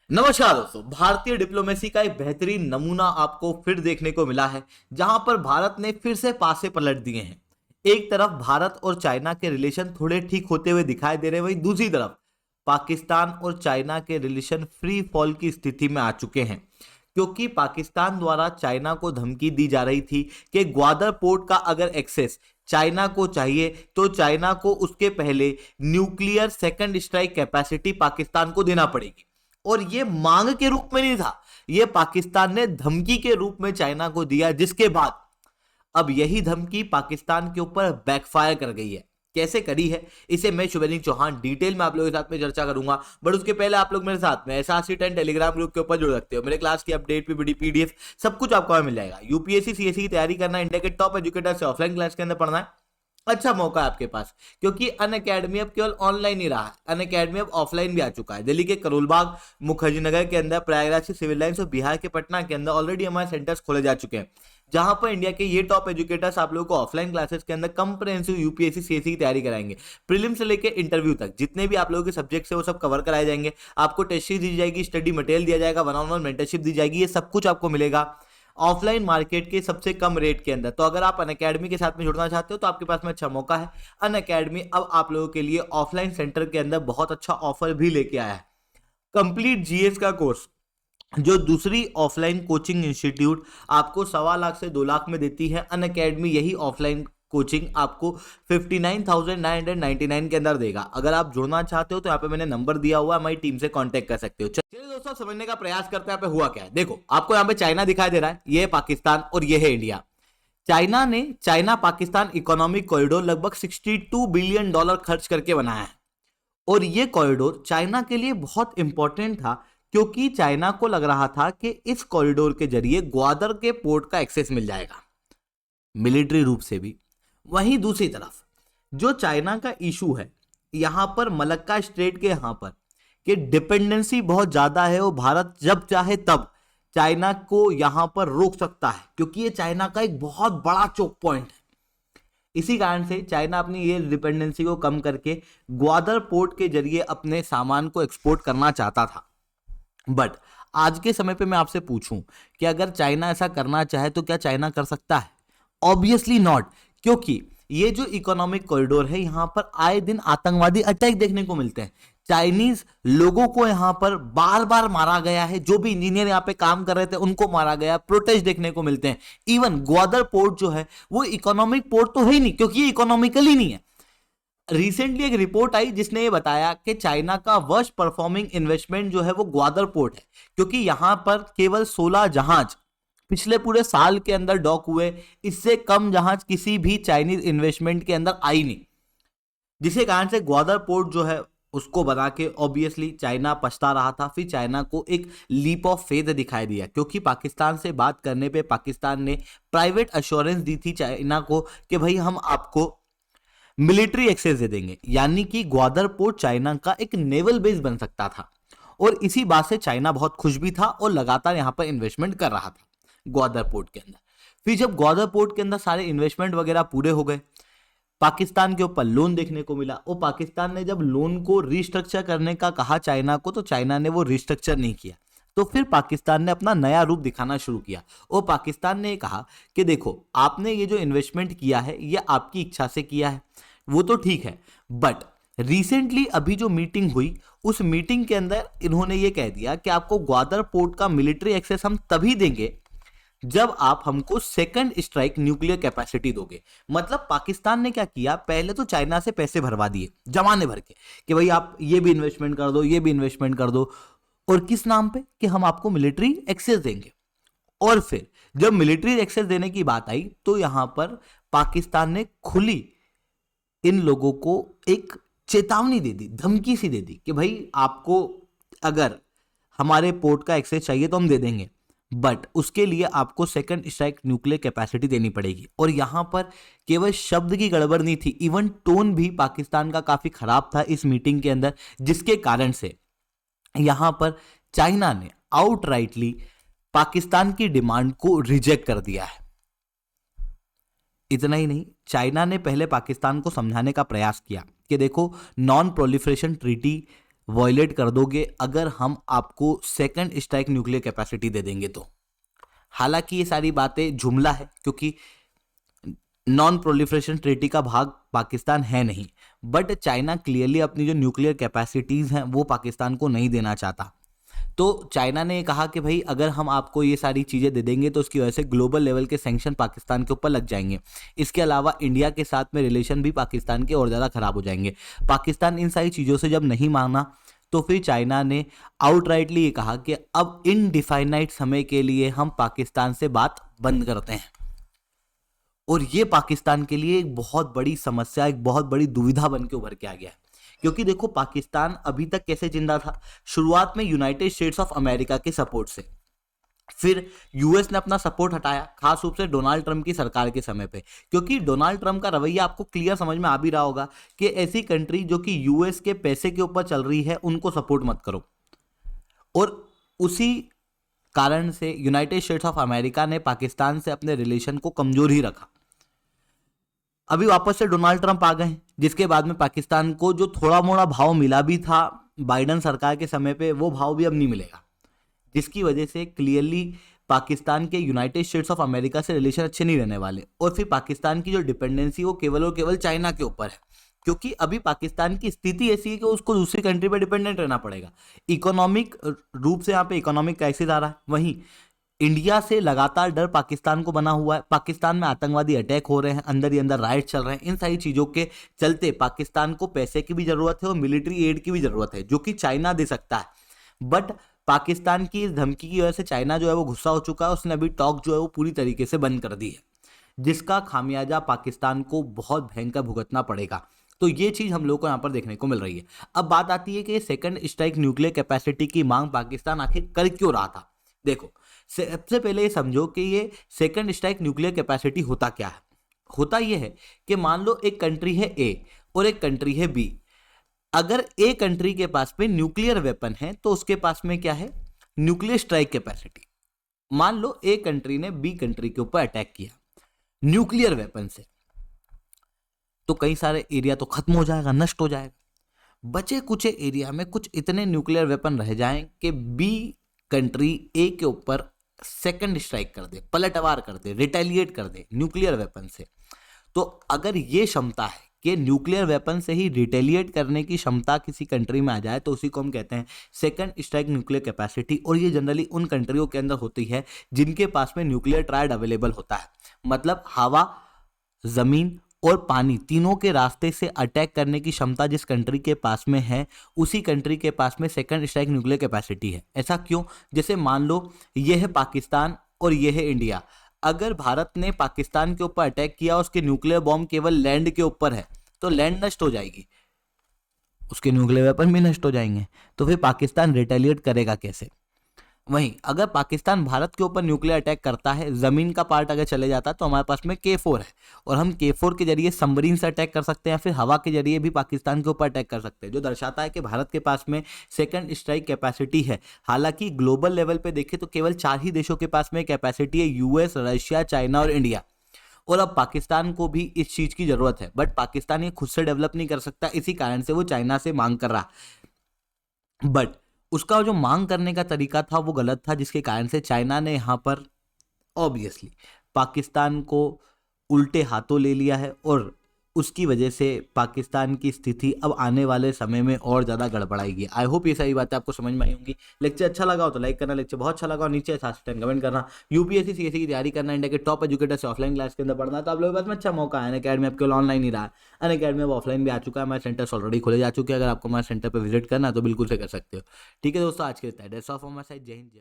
नमस्कार दोस्तों। भारतीय डिप्लोमेसी का एक बेहतरीन नमूना आपको फिर देखने को मिला है, जहां पर भारत ने फिर से पासे पलट दिए हैं। एक तरफ भारत और चाइना के रिलेशन थोड़े ठीक होते हुए दिखाई दे रहे हैं, वहीं दूसरी तरफ पाकिस्तान और चाइना के रिलेशन फ्री फॉल की स्थिति में आ चुके हैं, क्योंकि पाकिस्तान द्वारा चाइना को धमकी दी जा रही थी कि ग्वादर पोर्ट का अगर एक्सेस चाइना को चाहिए तो चाइना को उसके पहले nuclear second strike capacity Pakistan को देना पड़ेगी। और ये मांग के रूप में नहीं था, ये पाकिस्तान ने धमकी के रूप में चाइना को दिया, जिसके बाद अब यही धमकी पाकिस्तान के ऊपर बैकफायर कर गई है। कैसे करी है इसे मैं शुभेंद्र चौहान डिटेल में आप लोगों के साथ में चर्चा करूंगा। बट उसके पहले आप लोग मेरे साथ में SRC10 टेलीग्राम ग्रुप के ऊपर जुड़ सकते हो। मेरे क्लास की अपडेट PDF सब कुछ आपको मिल जाएगा। यूपीएससी CSE की तैयारी करना, इंडिया के टॉप एजुकेटर से ऑफलाइन क्लास के अंदर पढ़ना है, अच्छा मौका है आपके पास, क्योंकि अनअकैडमी अब केवल ऑनलाइन ही रहा है, अनअकैडमी अब ऑफलाइन भी आ चुका है। दिल्ली के करोलबाग, मुखर्जी नगर के अंदर, प्रयागराज के सिविल लाइंस और बिहार के पटना के अंदर ऑलरेडी हमारे सेंटर्स खोले जा चुके हैं, जहां पर इंडिया के ये टॉप एजुकेटर्स आप लोगों को ऑफलाइन क्लासेस के अंदर कंप्रिहेंसिव यूपीएससी CSE की तैयारी कराएंगे। प्रीलिम से लेकर इंटरव्यू तक जितने भी आप लोगों के सब्जेक्ट्स है वो सब कवर कराए जाएंगे। आपको टेस्ट सीरीज दी जाएगी, स्टडी मटेरियल दिया जाएगा, वन ऑन वन मेंटरशिप दी जाएगी। ये सब कुछ आपको मिलेगा ऑफलाइन मार्केट के सबसे कम रेट के अंदर। तो अगर आप अनअकैडमी के साथ में जुड़ना चाहते हो तो आपके पास में अच्छा मौका है। अनअकैडमी अब आप लोगों के लिए ऑफलाइन सेंटर के अंदर बहुत अच्छा ऑफर भी लेके आया है। कंप्लीट GS का कोर्स जो दूसरी ऑफलाइन कोचिंग इंस्टीट्यूट आपको 1.25 से 2 लाख में देती है, अनअकैडमी यही ऑफलाइन कोचिंग आपको 59,999 के अंदर देगा। अगर आप जुड़ना चाहते हो तो यहाँ पे मैंने नंबर दिया हुआ है, हमारी टीम से कांटेक्ट कर सकते हो। चलिए दोस्तों, समझने का प्रयास करते हैं यहाँ पे हुआ क्या है। देखो, आपको यहाँ पे चाइना दिखाई दे रहा है, ये है पाकिस्तान और ये है India. China Pakistan economic corridor लगभग $62 बिलियन खर्च करके बनाया है। और ये कॉरिडोर चाइना के लिए बहुत इंपॉर्टेंट था, क्योंकि चाइना को लग रहा था कि इस कॉरिडोर के जरिए ग्वादर के पोर्ट का एक्सेस मिल जाएगा, मिलिट्री रूप से भी। वहीं दूसरी तरफ जो चाइना का इशू है यहां पर मलक्का स्ट्रेट के यहां पर कि डिपेंडेंसी बहुत ज्यादा है, और भारत जब चाहे तब चाइना को यहां पर रोक सकता है, क्योंकि ये चाइना का एक बहुत बड़ा चोक पॉइंट है। इसी कारण से चाइना अपनी ये डिपेंडेंसी को कम करके ग्वादर पोर्ट के जरिए अपने सामान को एक्सपोर्ट करना चाहता था। बट आज के समय पे मैं आपसे पूछूं कि अगर चाइना ऐसा करना चाहे तो क्या चाइना कर सकता है? ऑब्वियसली नॉट, क्योंकि ये जो इकोनॉमिक कॉरिडोर है यहां पर आए दिन आतंकवादी अटैक देखने को मिलते हैं। चाइनीज लोगों को यहां पर बार बार मारा गया है, जो भी इंजीनियर यहां पे काम कर रहे थे उनको मारा गया, प्रोटेस्ट देखने को मिलते हैं। इवन ग्वादर पोर्ट जो है वो इकोनॉमिक पोर्ट तो है ही नहीं, क्योंकि ये इकोनॉमिकल ही नहीं है। रिसेंटली एक रिपोर्ट आई जिसने ये बताया कि चाइना का वर्स्ट परफॉर्मिंग इन्वेस्टमेंट जो है वो ग्वादर पोर्ट है, क्योंकि यहां पर केवल 16 जहाज पिछले पूरे साल के अंदर डॉक हुए। इससे कम जहाज किसी भी चाइनीज इन्वेस्टमेंट के अंदर आई नहीं, जिसके कारण से ग्वादर पोर्ट जो है उसको बना के ऑब्वियसली चाइना पछता रहा था। फिर चाइना को एक लीप ऑफ फेथ दिखाई दिया, क्योंकि पाकिस्तान से बात करने पे पाकिस्तान ने प्राइवेट अश्योरेंस दी थी चाइना को कि भाई हम आपको मिलिट्री एक्सेस दे देंगे, यानी कि ग्वादर पोर्ट चाइना का एक नेवल बेस बन सकता था। और इसी बात से चाइना बहुत खुश भी था और लगातार यहां पर इन्वेस्टमेंट कर रहा था ग्वादर पोर्ट के अंदर। फिर जब ग्वादर पोर्ट के अंदर सारे इन्वेस्टमेंट वगैरह पूरे हो गए, पाकिस्तान के ऊपर लोन देखने को मिला, और पाकिस्तान ने जब लोन को रिस्ट्रक्चर करने का कहा चाइना को, तो चाइना ने वो रिस्ट्रक्चर नहीं किया। तो फिर पाकिस्तान ने अपना नया रूप दिखाना शुरू किया, और पाकिस्तान ने कहा कि देखो, आपने ये जो इन्वेस्टमेंट किया है ये आपकी इच्छा से किया है, वो तो ठीक है, बट रिसेंटली अभी जो मीटिंग हुई उस मीटिंग के अंदर इन्होंने ये कह दिया कि आपको ग्वादर पोर्ट का मिलिट्री एक्सेस हम तभी देंगे जब आप हमको सेकंड स्ट्राइक न्यूक्लियर कैपेसिटी दोगे। मतलब पाकिस्तान ने क्या किया, पहले तो चाइना से पैसे भरवा दिए जमाने भर के कि भाई आप ये भी इन्वेस्टमेंट कर दो, ये भी इन्वेस्टमेंट कर दो, और किस नाम पे कि हम आपको मिलिट्री एक्सेस देंगे। और फिर जब मिलिट्री एक्सेस देने की बात आई तो यहां पर पाकिस्तान ने खुली इन लोगों को एक चेतावनी दे दी, धमकी सी दे दी कि भाई आपको अगर हमारे पोर्ट का एक्सेस चाहिए तो हम दे देंगे, बट उसके लिए आपको सेकंड स्ट्राइक न्यूक्लियर कैपेसिटी देनी पड़ेगी। और यहां पर केवल शब्द की गड़बड़ नहीं थी, इवन टोन भी पाकिस्तान का काफी खराब था इस मीटिंग के अंदर, जिसके कारण से यहां पर चाइना ने आउटराइटली पाकिस्तान की डिमांड को रिजेक्ट कर दिया है। इतना ही नहीं, चाइना ने पहले पाकिस्तान को समझाने का प्रयास किया कि देखो, नॉन प्रोलिफरेशन ट्रीटी वॉयलेट कर दोगे अगर हम आपको सेकंड स्ट्राइक न्यूक्लियर कैपेसिटी दे देंगे तो। हालांकि ये सारी बातें जुमला है, क्योंकि नॉन प्रोलिफरेशन ट्रीटी का भाग पाकिस्तान है नहीं, बट चाइना क्लियरली अपनी जो न्यूक्लियर कैपेसिटीज हैं वो पाकिस्तान को नहीं देना चाहता। तो चाइना ने कहा कि भाई अगर हम आपको ये सारी चीज़ें दे देंगे तो उसकी वजह से ग्लोबल लेवल के सैंक्शन पाकिस्तान के ऊपर लग जाएंगे। इसके अलावा इंडिया के साथ में रिलेशन भी पाकिस्तान के और ज़्यादा खराब हो जाएंगे। पाकिस्तान इन सारी चीज़ों से जब नहीं माना तो फिर चाइना ने आउटराइटली ये कहा कि अब इनडिफाइनाइट समय के लिए हम पाकिस्तान से बात बंद करते हैं। और ये पाकिस्तान के लिए एक बहुत बड़ी समस्या, एक बहुत बड़ी दुविधा बन के उभर के आ गया है। क्योंकि देखो पाकिस्तान अभी तक कैसे जिंदा था, शुरुआत में यूनाइटेड स्टेट्स ऑफ अमेरिका के सपोर्ट से, फिर यूएस ने अपना सपोर्ट हटाया, खास रूप से डोनाल्ड ट्रंप की सरकार के समय पे, क्योंकि डोनाल्ड ट्रंप का रवैया आपको क्लियर समझ में आ भी रहा होगा कि ऐसी कंट्री जो कि यूएस के पैसे के ऊपर चल रही है उनको सपोर्ट मत करो। और उसी कारण से यूनाइटेड स्टेट्स ऑफ अमेरिका ने पाकिस्तान से अपने रिलेशन को कमजोर ही रखा। अभी वापस से डोनाल्ड ट्रंप आ गए, जिसके बाद में पाकिस्तान को जो थोड़ा मोड़ा भाव मिला भी था बाइडन सरकार के समय पे, वो भाव भी अब नहीं मिलेगा, जिसकी वजह से क्लियरली पाकिस्तान के यूनाइटेड स्टेट्स ऑफ अमेरिका से रिलेशन अच्छे नहीं रहने वाले। और फिर पाकिस्तान की जो डिपेंडेंसी वो केवल और केवल चाइना के ऊपर है, क्योंकि अभी पाकिस्तान की स्थिति ऐसी है कि उसको दूसरी कंट्री पर डिपेंडेंट रहना पड़ेगा। इकोनॉमिक रूप से यहाँ पे इकोनॉमिक क्राइसिस आ रहा है, वहीं इंडिया से लगातार डर पाकिस्तान को बना हुआ है। पाकिस्तान में आतंकवादी अटैक हो रहे हैं, अंदर ही अंदर राइट चल रहे हैं। इन सारी चीज़ों के चलते पाकिस्तान को पैसे की भी ज़रूरत है और मिलिट्री एड की भी ज़रूरत है, जो कि चाइना दे सकता है। बट पाकिस्तान की इस धमकी की वजह से चाइना जो है वो गुस्सा हो चुका है, उसने अभी टॉक जो है वो पूरी तरीके से बंद कर दी है, जिसका खामियाजा पाकिस्तान को बहुत भयंकर भुगतना पड़ेगा। तो ये चीज़ हम लोग को यहाँ पर देखने को मिल रही है। अब बात आती है कि सेकंड स्ट्राइक न्यूक्लियर कैपेसिटी की मांग पाकिस्तान आखिर कर क्यों रहा था। देखो, सबसे पहले ये समझो कि ये सेकंड स्ट्राइक न्यूक्लियर कैपेसिटी होता क्या है। होता ये है कि मान लो एक कंट्री है ए और एक कंट्री है बी। अगर ए कंट्री के पास में न्यूक्लियर वेपन है तो उसके पास में क्या है, न्यूक्लियर स्ट्राइक कैपेसिटी। मान लो ए कंट्री ने बी कंट्री के ऊपर अटैक किया न्यूक्लियर वेपन से, तो कई सारे एरिया तो खत्म हो जाएगा, नष्ट हो जाएगा। बचे कुछ एरिया में कुछ इतने न्यूक्लियर वेपन रह जाएं कि बी कंट्री ए के ऊपर सेकंड स्ट्राइक कर दे, पलटवार कर दे, रिटेलिएट कर दे न्यूक्लियर वेपन से। तो अगर ये क्षमता है कि न्यूक्लियर वेपन से ही रिटेलिएट करने की क्षमता किसी कंट्री में आ जाए, तो उसी को हम कहते हैं सेकंड स्ट्राइक न्यूक्लियर कैपेसिटी। और ये जनरली उन कंट्रियों के अंदर होती है जिनके पास में न्यूक्लियर ट्रायड अवेलेबल होता है, मतलब हवा, जमीन और पानी तीनों के रास्ते से अटैक करने की क्षमता जिस कंट्री के पास में है, उसी कंट्री के पास में सेकंड स्ट्राइक न्यूक्लियर कैपेसिटी है। ऐसा क्यों? जैसे मान लो ये है पाकिस्तान और ये है इंडिया। अगर भारत ने पाकिस्तान के ऊपर अटैक किया, उसके न्यूक्लियर बॉम्ब केवल लैंड के ऊपर है, तो लैंड नष्ट हो जाएगी, उसके न्यूक्लियर वेपन भी नष्ट हो जाएंगे। तो फिर पाकिस्तान रिटेलिएट करेगा कैसे? वहीं अगर पाकिस्तान भारत के ऊपर न्यूक्लियर अटैक करता है, जमीन का पार्ट अगर चले जाता है, तो हमारे पास में K4 है और हम K4 के जरिए सबमरीन से अटैक कर सकते हैं, फिर हवा के जरिए भी पाकिस्तान के ऊपर अटैक कर सकते हैं, जो दर्शाता है कि भारत के पास में सेकंड स्ट्राइक कैपेसिटी है। हालांकि ग्लोबल लेवल पे देखें तो केवल 4 ही देशों के पास में कैपेसिटी है, यूएस, रशिया, चाइना और इंडिया। और अब पाकिस्तान को भी इस चीज़ की ज़रूरत है, बट पाकिस्तान ये खुद से डेवलप नहीं कर सकता, इसी कारण से वो चाइना से मांग कर रहा। बट उसका जो मांग करने का तरीका था वो गलत था, जिसके कारण से चाइना ने यहाँ पर ऑब्वियसली पाकिस्तान को उल्टे हाथों ले लिया है और उसकी वजह से पाकिस्तान की स्थिति अब आने वाले समय में और ज़्यादा गड़बड़ाएगी। आई होप ये सारी बातें आपको समझ में आई होंगी। लेक्चर अच्छा लगा हो तो लाइक करना, लेक्चर बहुत अच्छा लगा हो नीचे 7 कमेंट करना। यूपीएससी सीएससी की तैयारी करना, इंडिया के टॉप एजुकेटर से ऑफलाइन क्लास के अंदर पढ़ना, तो आप लोगों के पास में अच्छा मौका है। अनअकैडमी आपके ऑनलाइन ही रहा, अनअकैडमी अब ऑफलाइन भी आ चुका है, हमारे सेंटर्स ऑलरेडी खोले जा चुके हैं। अगर आपको हमारे सेंटर पर विजिट करना है तो बिल्कुल से कर सकते हो। ठीक है दोस्तों, आज के लिए that's all from my side. जय हिंद, जय